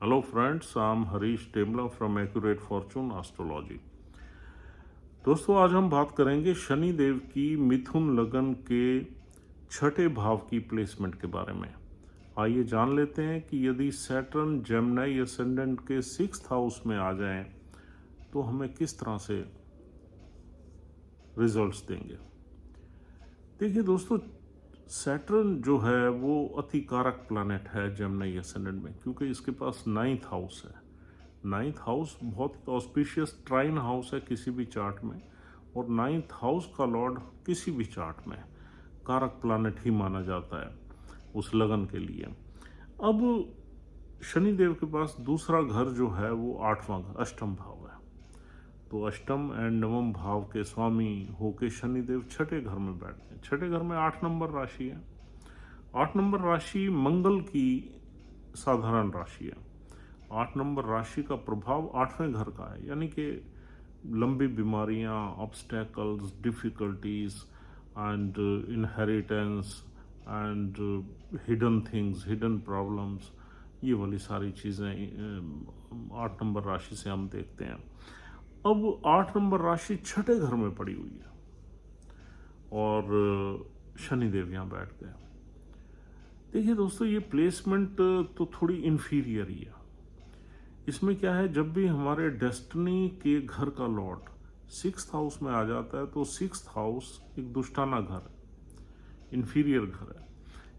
Hello friends, I'm Harish Temla from Accurate Fortune Astrology। दोस्तों आज हम बात करेंगे शनि देव की मिथुन लगन के छठे भाव की प्लेसमेंट के बारे में। आइए जान लेते हैं कि यदि सैटर्न जेमिनी असेंडेंट के 6th हाउस में आ जाएं तो हमें किस तरह से रिजल्ट्स देंगे। देखिए दोस्तों, सैटर्न जो है वो अति कारक प्लैनेट है जेमिनी असेंडेंट में, क्योंकि इसके पास 9th हाउस है। 9th हाउस बहुत ही ऑस्पिशियस ट्राइन हाउस है किसी भी चार्ट में, और 9th हाउस का लॉर्ड किसी भी चार्ट में कारक प्लैनेट ही माना जाता है उस लगन के लिए। अब शनि देव के पास दूसरा घर जो है वो 8वां घर अष्टम भाव है, तो अष्टम एंड नवम भाव के स्वामी होके शनि देव छठे घर में बैठते हैं। छठे घर में 8 नंबर राशि है। 8 नंबर राशि मंगल की साधारण राशि है। 8 नंबर राशि का प्रभाव 8वें घर का है, यानी कि लंबी बीमारियां, obstacles, difficulties and inheritance and hidden things, hidden problems, ये वाली सारी चीज़ें 8 नंबर राशि से हम देखते हैं। अब 8 नंबर राशि छठे घर में पड़ी हुई है और शनिदेव यहाँ बैठ गए। देखिए दोस्तों, ये प्लेसमेंट तो थोड़ी इन्फीरियर ही है। इसमें क्या है, जब भी हमारे डेस्टिनी के घर का लॉर्ड 6th हाउस में आ जाता है तो 6th हाउस एक दुष्टाना घर है, इन्फीरियर घर है।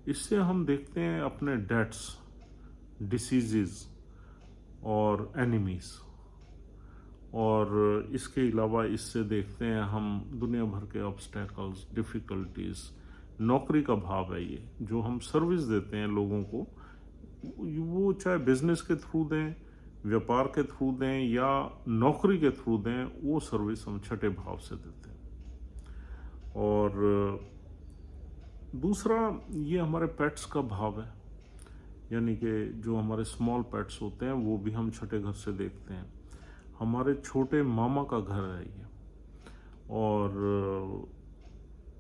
इससे हम देखते हैं अपने डेट्स, डिसीजेस और एनिमीज, और इसके अलावा इससे देखते हैं हम दुनिया भर के ऑब्स्टेकल्स, डिफ़िकल्टीज। नौकरी का भाव है ये, जो हम सर्विस देते हैं लोगों को, वो चाहे बिजनेस के थ्रू दें, व्यापार के थ्रू दें या नौकरी के थ्रू दें, वो सर्विस हम छठे भाव से देते हैं। और दूसरा, ये हमारे पेट्स का भाव है, यानी कि जो हमारे स्मॉल पेट्स होते हैं वो भी हम छठे घर से देखते हैं। हमारे छोटे मामा का घर है ये, और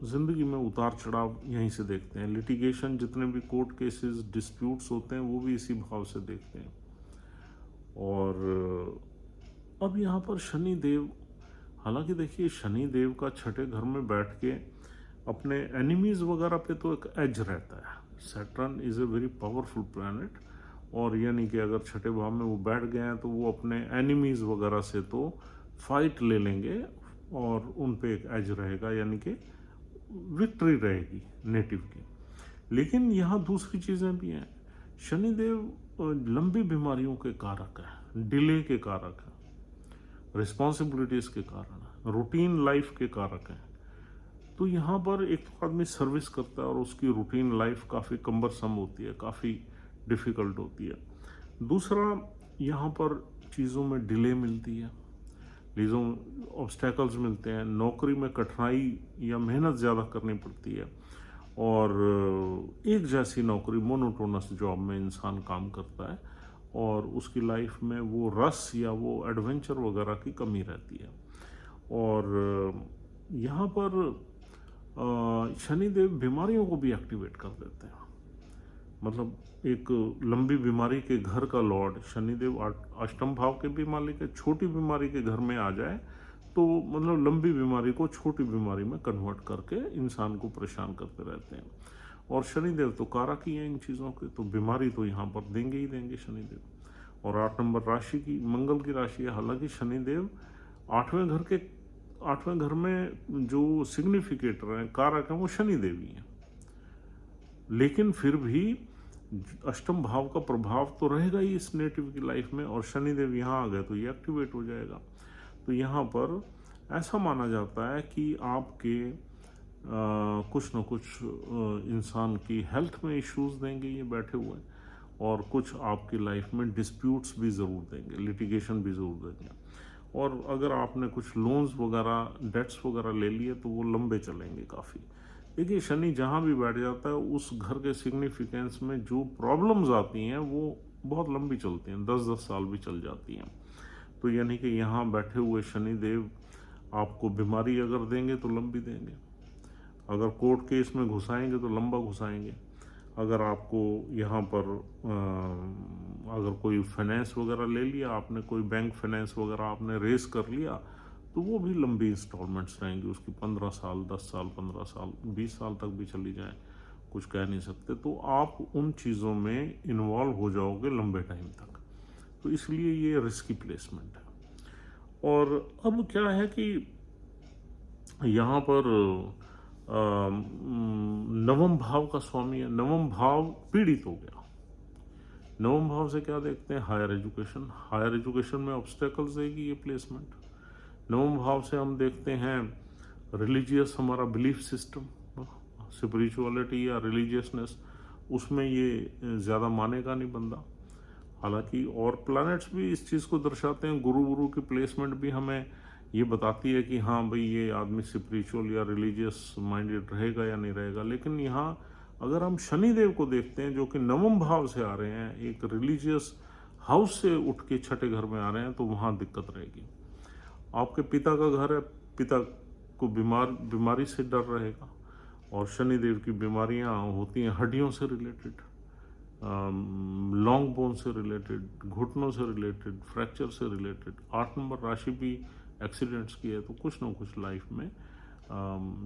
ज़िंदगी में उतार चढ़ाव यहीं से देखते हैं। लिटिगेशन, जितने भी कोर्ट केसेस, डिस्प्यूट्स होते हैं, वो भी इसी भाव से देखते हैं। और अब यहाँ पर शनि देव, हालांकि देखिए शनि देव का छठे घर में बैठ के अपने एनिमीज वगैरह पे तो एक एज रहता है। Saturn is a very powerful planet, और यानी कि अगर छठे भाव में वो बैठ गए हैं तो वो अपने एनिमीज वगैरह से तो फाइट ले लेंगे और उन पे एक एज रहेगा, यानी कि विक्ट्री रहेगी नेटिव की। लेकिन यहाँ दूसरी चीज़ें भी हैं। शनिदेव लंबी बीमारियों के कारक है, डिले के कारक है, रिस्पॉन्सिबिलिटीज़ के कारण, रूटीन लाइफ के कारक हैं। तो यहाँ पर एक तो आदमी सर्विस करता है और उसकी रूटीन लाइफ काफ़ी कम्बरसम होती है, काफ़ी डिफ़िकल्ट होती है। दूसरा, यहाँ पर चीज़ों में डिले मिलती है, चीज़ों ऑब्स्टेकल्स मिलते हैं, नौकरी में कठिनाई या मेहनत ज़्यादा करनी पड़ती है, और एक जैसी नौकरी, मोनोटोनस जॉब में इंसान काम करता है और उसकी लाइफ में वो रस या वो एडवेंचर वगैरह की कमी रहती है। और यहाँ पर शनिदेव बीमारियों को भी एक्टिवेट कर देते हैं। मतलब एक लंबी बीमारी के घर का लॉर्ड शनिदेव अष्टम भाव के भी मालिक है, छोटी बीमारी के घर में आ जाए तो मतलब लंबी बीमारी को छोटी बीमारी में कन्वर्ट करके इंसान को परेशान करते रहते हैं। और शनिदेव तो कारक ही हैं इन चीज़ों के, तो बीमारी तो यहाँ पर देंगे ही देंगे शनिदेव। और 8 नंबर राशि की मंगल की राशि है। हालांकि शनिदेव 8वें घर में जो सिग्निफिकेटर हैं, कारक हैं, वो शनि देवी हैं, लेकिन फिर भी अष्टम भाव का प्रभाव तो रहेगा ही इस नेटिव की लाइफ में, और शनिदेव यहाँ आ गए तो ये एक्टिवेट हो जाएगा। तो यहाँ पर ऐसा माना जाता है कि आपके कुछ न कुछ इंसान की हेल्थ में इश्यूज देंगे ये बैठे हुए, और कुछ आपकी लाइफ में डिस्प्यूट्स भी ज़रूर देंगे, लिटिगेशन भी ज़रूर देंगे। और अगर आपने कुछ लोन्स वगैरह, डेट्स वगैरह ले लिए तो वो लंबे चलेंगे काफ़ी। देखिए शनि जहाँ भी बैठ जाता है उस घर के सिग्निफिकेंस में जो प्रॉब्लम्स आती हैं वो बहुत लंबी चलती हैं, 10-10 साल भी चल जाती हैं। तो यानी कि यहाँ बैठे हुए शनि देव आपको बीमारी अगर देंगे तो लंबी देंगे, अगर कोर्ट केस में घुसाएंगे तो लंबा घुसाएंगे, अगर आपको यहाँ पर अगर कोई फाइनेंस वगैरह ले लिया आपने, कोई बैंक फाइनेंस वगैरह आपने रेस कर लिया, तो वो भी लंबी इंस्टॉलमेंट्स रहेंगी उसकी, 15 साल, 10 साल, 15 साल, 20 साल तक भी चली जाए, कुछ कह नहीं सकते। तो आप उन चीज़ों में इन्वॉल्व हो जाओगे लंबे टाइम तक, तो इसलिए ये रिस्की प्लेसमेंट है। और अब क्या है कि यहाँ पर नवम भाव का स्वामी है, नवम भाव पीड़ित हो गया। नवम भाव से क्या देखते हैं, हायर एजुकेशन, हायर एजुकेशन में ऑब्स्टेकल्स देगी ये प्लेसमेंट। नवम भाव से हम देखते हैं रिलीजियस, हमारा बिलीफ सिस्टम, स्पिरिचुअलिटी या रिलीजियसनेस, उसमें ये ज़्यादा मानेगा नहीं बंदा। हालांकि और प्लैनेट्स भी इस चीज़ को दर्शाते हैं, गुरु की प्लेसमेंट भी हमें ये बताती है कि हाँ भाई ये आदमी स्पिरिचुअल या रिलीजियस माइंडेड रहेगा या नहीं रहेगा। लेकिन यहाँ अगर हम शनिदेव को देखते हैं जो कि नवम भाव से आ रहे हैं, एक रिलीजियस हाउस से उठ के छठे घर में आ रहे हैं, तो वहाँ दिक्कत रहेगी। आपके पिता का घर है, पिता को बीमारी से डर रहेगा, और शनिदेव की बीमारियाँ होती हैं हड्डियों से रिलेटेड, लॉन्ग बोन से रिलेटेड, घुटनों से रिलेटेड, फ्रैक्चर से रिलेटेड। 8 नंबर राशि भी एक्सीडेंट्स की है, तो कुछ ना कुछ लाइफ में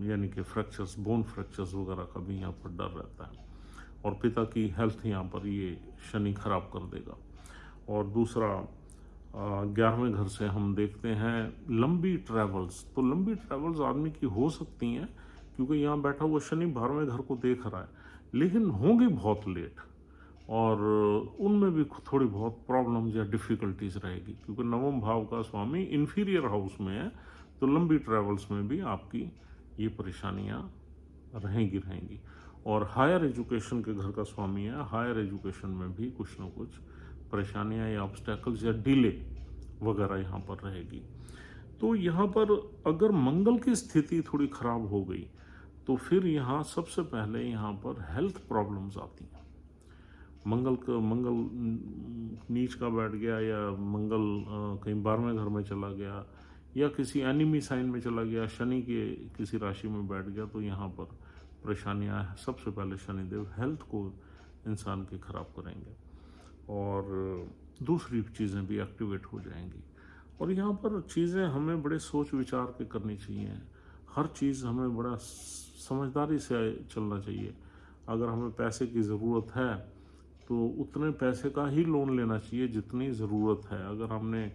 यानी कि फ्रैक्चर्स, बोन फ्रैक्चर्स वगैरह का भी यहाँ पर डर रहता है। और पिता की हेल्थ यहाँ पर ये शनि खराब कर देगा। और दूसरा 11वें घर से हम देखते हैं लंबी ट्रैवल्स। तो लंबी ट्रैवल्स आदमी की हो सकती हैं, क्योंकि यहाँ बैठा हुआ शनि 12वें घर को देख रहा है, लेकिन होंगी बहुत लेट, और उनमें भी थोड़ी बहुत प्रॉब्लम्स या डिफ़िकल्टीज रहेगी, क्योंकि नवम भाव का स्वामी इन्फीरियर हाउस में है। तो लंबी ट्रैवल्स में भी आपकी ये परेशानियाँ रहेंगी। और हायर एजुकेशन के घर का स्वामी है, हायर एजुकेशन में भी कुछ ना कुछ परेशानियाँ या ऑब्स्टेकल्स या डिले वगैरह यहाँ पर रहेगी। तो यहाँ पर अगर मंगल की स्थिति थोड़ी ख़राब हो गई, तो फिर यहाँ सबसे पहले यहाँ पर हेल्थ प्रॉब्लम्स आती हैं। मंगल नीच का बैठ गया, या मंगल कहीं 12वें घर में चला गया, या किसी एनिमी साइन में चला गया, शनि के किसी राशि में बैठ गया, तो यहाँ पर परेशानियाँ सबसे पहले शनिदेव हेल्थ को इंसान की ख़राब करेंगे, और दूसरी चीज़ें भी एक्टिवेट हो जाएंगी। और यहाँ पर चीज़ें हमें बड़े सोच विचार के करनी चाहिए, हर चीज़ हमें बड़ा समझदारी से चलना चाहिए। अगर हमें पैसे की ज़रूरत है तो उतने पैसे का ही लोन लेना चाहिए जितनी ज़रूरत है। अगर हमने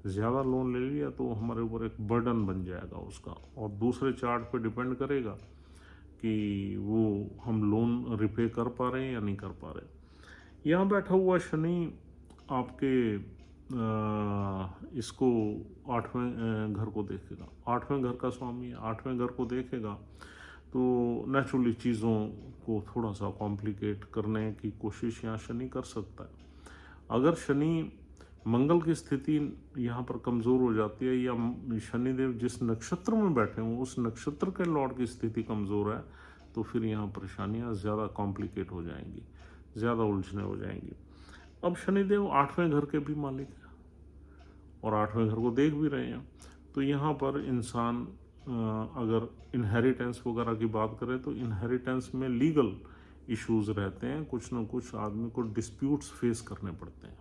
ज़्यादा लोन ले लिया तो हमारे ऊपर एक बर्डन बन जाएगा उसका, और दूसरे चार्ट पे डिपेंड करेगा कि वो हम लोन रिपे कर पा रहे हैं या नहीं कर पा रहे। यहाँ बैठा हुआ शनि आपके इसको 8वें घर को देखेगा, 8वें घर का स्वामी 8वें घर को देखेगा, तो नेचुरली चीज़ों को थोड़ा सा कॉम्प्लिकेट करने की कोशिश यहाँ शनि कर सकता है। अगर शनि मंगल की स्थिति यहाँ पर कमज़ोर हो जाती है, या शनिदेव जिस नक्षत्र में बैठे हों उस नक्षत्र के लॉर्ड की स्थिति कमज़ोर है, तो फिर यहाँ परेशानियाँ ज़्यादा कॉम्प्लिकेट हो जाएंगी, ज़्यादा उलझने हो जाएंगी। अब शनिदेव 8वें घर के भी मालिक हैं और 8वें घर को देख भी रहे हैं, तो यहाँ पर इंसान अगर इनहेरिटेंस वगैरह की बात करें तो इनहेरिटेंस में लीगल इश्यूज़ रहते हैं, कुछ ना कुछ आदमी को डिस्प्यूट्स फेस करने पड़ते हैं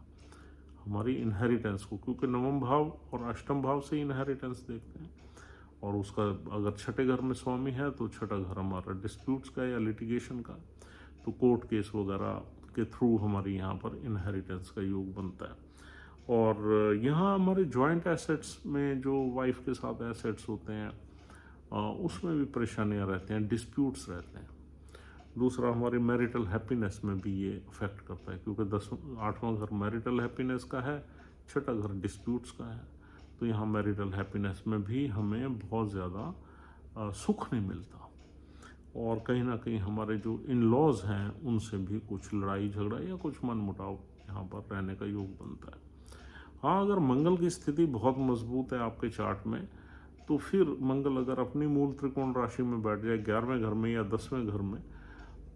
हमारी इनहेरिटेंस को, क्योंकि नवम भाव और अष्टम भाव से इनहेरिटेंस देखते हैं। और उसका अगर छठे घर में स्वामी है तो छठा घर हमारा डिस्प्यूट्स का या लिटिगेशन का, तो कोर्ट केस वगैरह के थ्रू हमारी यहाँ पर इनहेरिटेंस का योग बनता है। और यहाँ हमारे जॉइंट एसेट्स में जो वाइफ के साथ एसेट्स होते हैं उसमें भी परेशानियाँ रहती हैं, डिस्प्यूट्स रहते हैं। दूसरा हमारी मैरिटल हैप्पीनेस में भी ये अफेक्ट करता है, क्योंकि 8वां घर मैरिटल हैप्पीनेस का है, छठा घर डिस्प्यूट्स का है, तो यहाँ मैरिटल हैप्पीनेस में भी हमें बहुत ज़्यादा सुख नहीं मिलता, और कहीं ना कहीं हमारे जो इन लॉज हैं उनसे भी कुछ लड़ाई झगड़ा या कुछ मनमुटाव यहाँ पर रहने का योग बनता है। हाँ, अगर मंगल की स्थिति बहुत मजबूत है आपके चार्ट में, तो फिर मंगल अगर अपनी मूल त्रिकोण राशि में बैठ जाए 11वें घर में या 10वें घर में,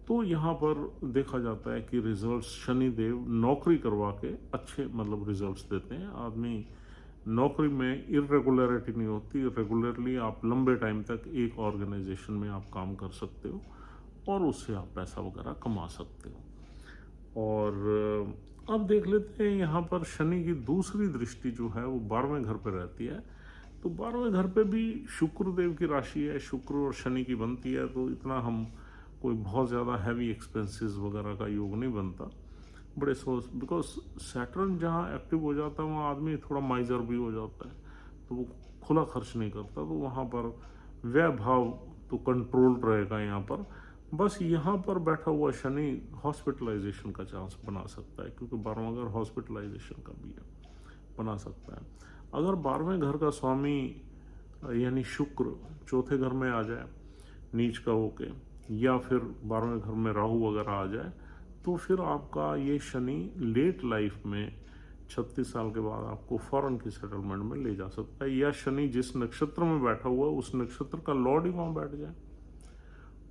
तो यहाँ पर देखा जाता है कि रिजल्ट्स शनिदेव नौकरी करवा के अच्छे मतलब रिजल्ट्स देते हैं। आदमी नौकरी में इरेगुलरिटी नहीं होती, रेगुलरली आप लंबे टाइम तक एक ऑर्गेनाइजेशन में आप काम कर सकते हो, और उससे आप पैसा वगैरह कमा सकते हो। और अब देख लेते हैं यहाँ पर शनि की दूसरी दृष्टि जो है वो 12वें घर पर रहती है। तो 12वें घर पे भी शुक्रदेव की राशि है, शुक्र और शनि की बनती है, तो इतना हम कोई बहुत ज़्यादा हैवी एक्सपेंसेस वगैरह का योग नहीं बनता। बड़े सोच, बिकॉज सैटर्न जहाँ एक्टिव हो जाता है वहाँ आदमी थोड़ा माइजर भी हो जाता है, तो वो खुला खर्च नहीं करता, तो वहाँ पर व्यय भाव तो कंट्रोल रहेगा यहाँ पर। बस यहाँ पर बैठा हुआ शनि हॉस्पिटलाइजेशन का चांस बना सकता है, क्योंकि 12वां घर हॉस्पिटलाइजेशन का भी है, बना सकता है। अगर 12वें घर का स्वामी यानी शुक्र चौथे घर में आ जाए नीच का होके, या फिर 12वें घर में राहु वगैरह आ जाए, तो फिर आपका ये शनि लेट लाइफ में 36 साल के बाद आपको फॉरेन की सेटलमेंट में ले जा सकता है। या शनि जिस नक्षत्र में बैठा हुआ है उस नक्षत्र का लॉर्ड ही वहाँ बैठ जाए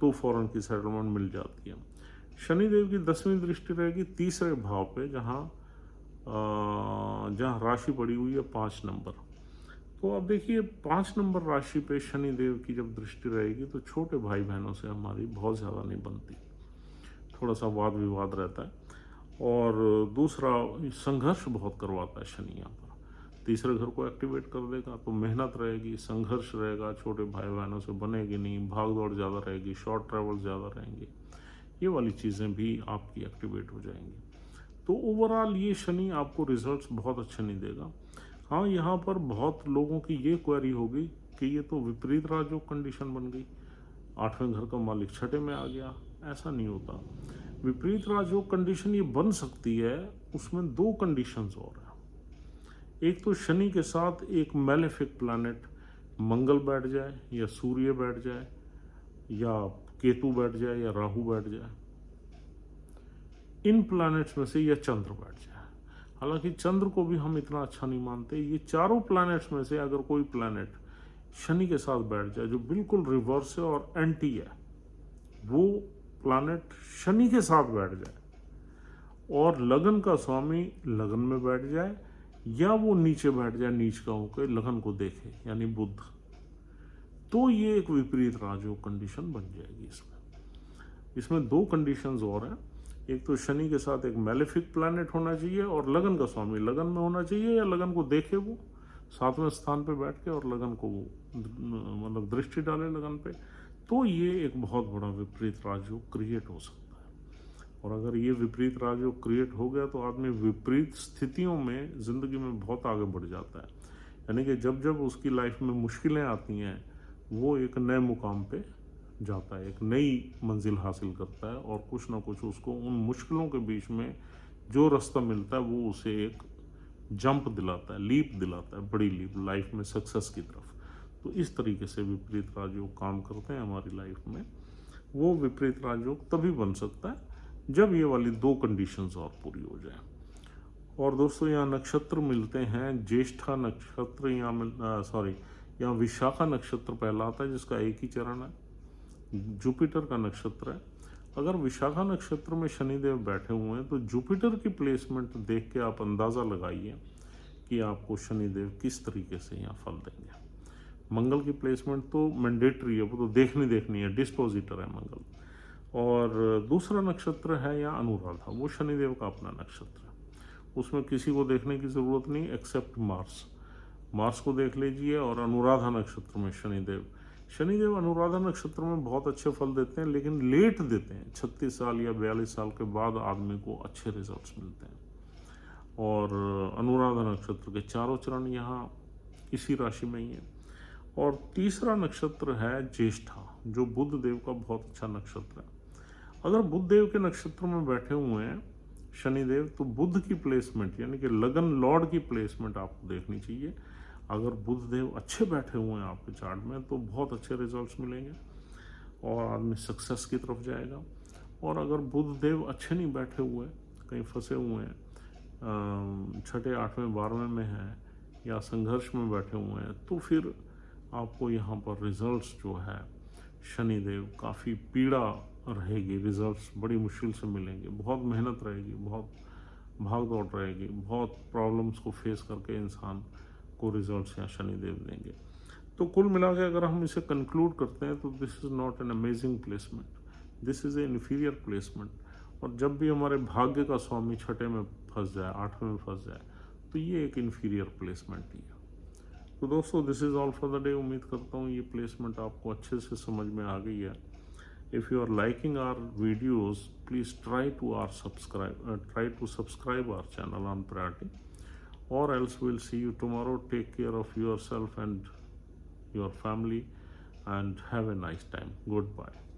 तो फॉरेन की सेटलमेंट मिल जाती है। शनिदेव की 10वीं दृष्टि रहेगी तीसरे भाव पे, जहाँ राशि पड़ी हुई है 5 नंबर। तो अब देखिए 5 नंबर राशि पे शनिदेव की जब दृष्टि रहेगी तो छोटे भाई बहनों से हमारी बहुत ज़्यादा नहीं बनती, थोड़ा सा वाद विवाद रहता है। और दूसरा, संघर्ष बहुत करवाता है शनि यहाँ पर, तीसरे घर को एक्टिवेट कर देगा, तो मेहनत रहेगी, संघर्ष रहेगा, छोटे भाई बहनों से बनेगी नहीं, भाग दौड़ ज़्यादा रहेगी, शॉर्ट ट्रैवल ज़्यादा रहेंगे, ये वाली चीज़ें भी आपकी एक्टिवेट हो जाएंगी। तो ओवरऑल ये शनि आपको रिजल्ट्स बहुत अच्छे नहीं देगा। हाँ, यहाँ पर बहुत लोगों की ये क्वेरी होगी कि ये तो विपरीत राजयोग कंडीशन बन गई, 8वें घर का मालिक छठे में आ गया। ऐसा नहीं होता। विपरीत राजयोग कंडीशन ये बन सकती है, उसमें 2 कंडीशंस और हैं। एक तो शनि के साथ एक मैलेफिक प्लैनेट मंगल बैठ जाए, या सूर्य बैठ जाए, या केतु बैठ जाए, या राहु बैठ जाए, इन प्लैनेट्स में से, या चंद्र बैठ जाए। हालांकि चंद्र को भी हम इतना अच्छा नहीं मानते। ये चारों प्लैनेट्स में से अगर कोई प्लैनेट शनि के साथ बैठ जाए जो बिल्कुल रिवर्स है और एंटी है, वो प्लैनेट शनि के साथ बैठ जाए और लगन का स्वामी लगन में बैठ जाए, या वो नीचे बैठ जाए नीच का होकर लगन को देखे, यानी बुध, तो ये एक विपरीत राजयोग कंडीशन बन जाएगी। इसमें 2 कंडीशंस और हैं। एक तो शनि के साथ एक मैलेफिक प्लैनेट होना चाहिए और लगन का स्वामी लगन में होना चाहिए, या लगन को देखे वो 7वें स्थान पे बैठ के और लगन को वो मतलब दृष्टि डाले लगन पे, तो ये एक बहुत बड़ा विपरीत राजयोग क्रिएट हो सकता है। और अगर ये विपरीत राजयोग क्रिएट हो गया तो आदमी विपरीत स्थितियों में ज़िंदगी में बहुत आगे बढ़ जाता है। यानी कि जब जब उसकी लाइफ में मुश्किलें आती हैं वो एक नए मुकाम पे जाता है, एक नई मंजिल हासिल करता है, और कुछ ना कुछ उसको उन मुश्किलों के बीच में जो रास्ता मिलता है वो उसे एक जंप दिलाता है, लीप दिलाता है, बड़ी लीप लाइफ में सक्सेस की तरफ। तो इस तरीके से विपरीत राजयोग काम करते हैं हमारी लाइफ में। वो विपरीत राजयोग तभी बन सकता है जब ये वाली 2 कंडीशंस और पूरी हो जाए। और दोस्तों यहाँ नक्षत्र मिलते हैं, ज्येष्ठा नक्षत्र यहाँ विशाखा नक्षत्र पहला आता है जिसका एक ही चरण है, जुपिटर का नक्षत्र है। अगर विशाखा नक्षत्र में शनिदेव बैठे हुए हैं तो जुपिटर की प्लेसमेंट देख के आप अंदाज़ा लगाइए कि आपको शनिदेव किस तरीके से यहाँ फल देंगे। मंगल की प्लेसमेंट तो मैंडेटरी है, वो तो देखनी है, डिस्पोजिटर है मंगल। और दूसरा नक्षत्र है यहाँ अनुराधा, वो शनिदेव का अपना नक्षत्र है, उसमें किसी को देखने की ज़रूरत नहीं एक्सेप्ट मार्स को देख लीजिए। और अनुराधा नक्षत्र में शनिदेव अनुराधा नक्षत्र में बहुत अच्छे फल देते हैं, लेकिन लेट देते हैं, 36 साल या 42 साल के बाद आदमी को अच्छे रिजल्ट्स मिलते हैं। और अनुराधा नक्षत्र के 4 चरण यहाँ इसी राशि में ही है। और तीसरा नक्षत्र है ज्येष्ठा, जो बुध देव का बहुत अच्छा नक्षत्र है। अगर बुध देव के नक्षत्र में बैठे हुए हैं शनिदेव, तो बुध की प्लेसमेंट यानी कि लगन लॉर्ड की प्लेसमेंट आपको देखनी चाहिए। अगर बुध देव अच्छे बैठे हुए हैं आपके चार्ट में तो बहुत अच्छे रिजल्ट्स मिलेंगे और आदमी सक्सेस की तरफ जाएगा। और अगर बुध देव अच्छे नहीं बैठे हुए, कहीं फंसे हुए हैं, 6ठे 8वें 12वें में हैं या संघर्ष में बैठे हुए हैं, तो फिर आपको यहाँ पर रिजल्ट्स जो है शनिदेव काफ़ी पीड़ा रहेगी, रिजल्ट्स बड़ी मुश्किल से मिलेंगे, बहुत मेहनत रहेगी, बहुत भाग दौड़ रहेगी, बहुत प्रॉब्लम्स को फेस करके इंसान को रिजल्ट्स यहाँ शनिदेव देंगे। तो कुल मिला के अगर हम इसे कंक्लूड करते हैं तो this is not an amazing placement, this is a inferior placement. और जब भी हमारे भाग्य का स्वामी छठे में फंस जाए, आठवें में फंस जाए, तो ये एक इन्फीरियर प्लेसमेंट ही है। तो दोस्तों, this is all for the day. उम्मीद करता हूँ ये प्लेसमेंट आपको अच्छे से समझ में आ गई है। If you are liking our videos, please try to subscribe our channel on Priority, or else we'll see you tomorrow. Take care of yourself and your family, and have a nice time. Goodbye.